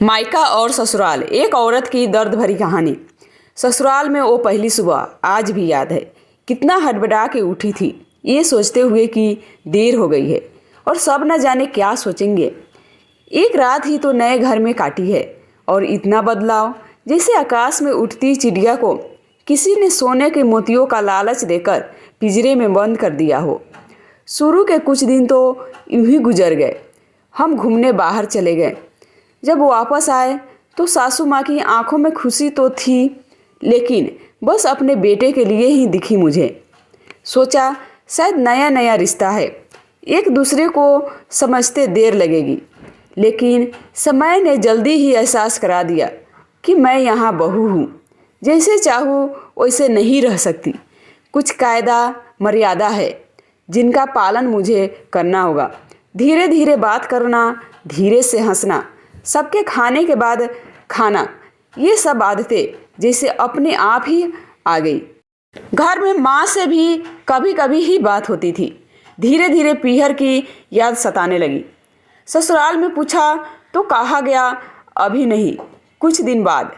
मायका और ससुराल, एक औरत की दर्द भरी कहानी। ससुराल में वो पहली सुबह आज भी याद है। कितना हड़बड़ा के उठी थी, ये सोचते हुए कि देर हो गई है और सब न जाने क्या सोचेंगे। एक रात ही तो नए घर में काटी है और इतना बदलाव, जैसे आकाश में उठती चिड़िया को किसी ने सोने के मोतियों का लालच देकर पिंजरे में बंद कर दिया हो। शुरू के कुछ दिन तो यूं ही गुजर गए। हम घूमने बाहर चले गए। जब वापस आए तो सासू माँ की आंखों में खुशी तो थी, लेकिन बस अपने बेटे के लिए ही दिखी मुझे। सोचा शायद नया नया रिश्ता है, एक दूसरे को समझते देर लगेगी, लेकिन समय ने जल्दी ही एहसास करा दिया कि मैं यहाँ बहू हूँ। जैसे चाहूँ वैसे नहीं रह सकती। कुछ कायदा मर्यादा है जिनका पालन मुझे करना होगा। धीरे धीरे बात करना, धीरे से हंसना, सबके खाने के बाद खाना, ये सब आदतें जैसे अपने आप ही आ गई। घर में माँ से भी कभी कभी ही बात होती थी। धीरे धीरे पीहर की याद सताने लगी। ससुराल में पूछा तो कहा गया अभी नहीं, कुछ दिन बाद।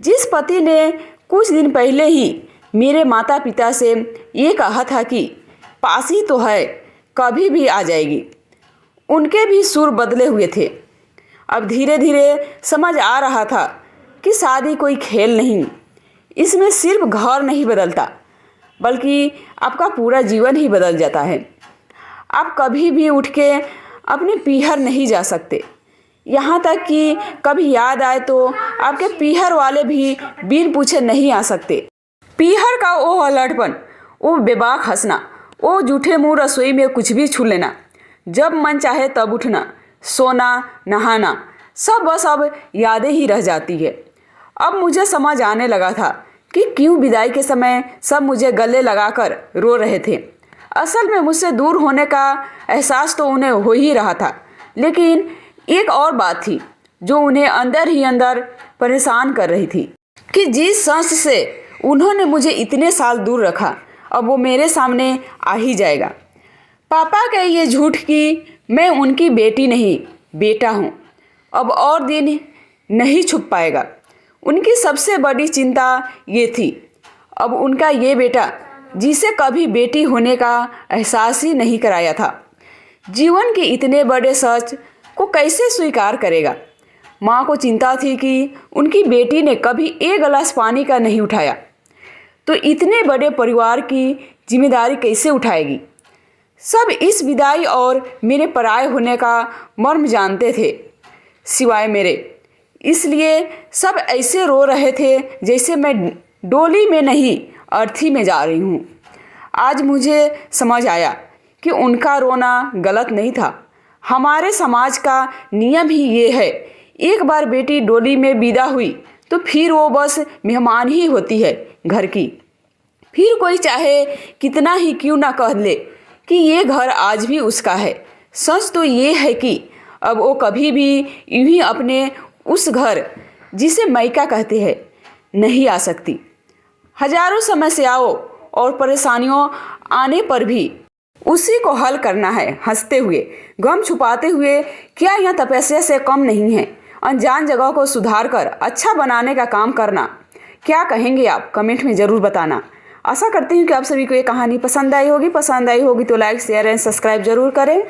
जिस पति ने कुछ दिन पहले ही मेरे माता पिता से ये कहा था कि पास ही तो है, कभी भी आ जाएगी, उनके भी सुर बदले हुए थे। अब धीरे धीरे समझ आ रहा था कि शादी कोई खेल नहीं, इसमें सिर्फ घर नहीं बदलता बल्कि आपका पूरा जीवन ही बदल जाता है। आप कभी भी उठ के अपने पीहर नहीं जा सकते, यहाँ तक कि कभी याद आए तो आपके पीहर वाले भी बिन पूछे नहीं आ सकते। पीहर का वो अलड़पन, वो बेबाक हंसना, वो जूठे मुंह रसोई में कुछ भी छू लेना, जब मन चाहे तब उठना, सोना, नहाना, सब बस अब यादें ही रह जाती है। अब मुझे समझ आने लगा था कि क्यों विदाई के समय सब मुझे गले लगाकर रो रहे थे। असल में मुझसे दूर होने का एहसास तो उन्हें हो ही रहा था, लेकिन एक और बात थी जो उन्हें अंदर ही अंदर परेशान कर रही थी कि जिस सांस से उन्होंने मुझे इतने साल दूर रखा, अब वो मेरे सामने आ ही जाएगा। पापा के ये झूठ कि मैं उनकी बेटी नहीं, बेटा हूँ, अब और दिन नहीं छुप पाएगा। उनकी सबसे बड़ी चिंता ये थी, अब उनका ये बेटा जिसे कभी बेटी होने का एहसास ही नहीं कराया था, जीवन के इतने बड़े सच को कैसे स्वीकार करेगा। माँ को चिंता थी कि उनकी बेटी ने कभी एक गिलास पानी का नहीं उठाया, तो इतने बड़े परिवार की जिम्मेदारी कैसे उठाएगी। सब इस विदाई और मेरे पराये होने का मर्म जानते थे, सिवाय मेरे। इसलिए सब ऐसे रो रहे थे जैसे मैं डोली में नहीं, अर्थी में जा रही हूँ। आज मुझे समझ आया कि उनका रोना गलत नहीं था। हमारे समाज का नियम ही ये है, एक बार बेटी डोली में विदा हुई तो फिर वो बस मेहमान ही होती है घर की। फिर कोई चाहे कितना ही क्यों ना कह ले कि ये घर आज भी उसका है, सच तो ये है कि अब वो कभी भी यूं ही अपने उस घर जिसे मायका कहते हैं नहीं आ सकती। हजारों समस्याओं और परेशानियों आने पर भी उसी को हल करना है, हंसते हुए, गम छुपाते हुए। क्या यह तपस्या से कम नहीं है? अनजान जगह को सुधार कर अच्छा बनाने का काम करना। क्या कहेंगे आप? कमेंट में ज़रूर बताना। आशा करती हूँ कि आप सभी को ये कहानी पसंद आई होगी। पसंद आई होगी तो लाइक, शेयर एंड सब्सक्राइब जरूर करें।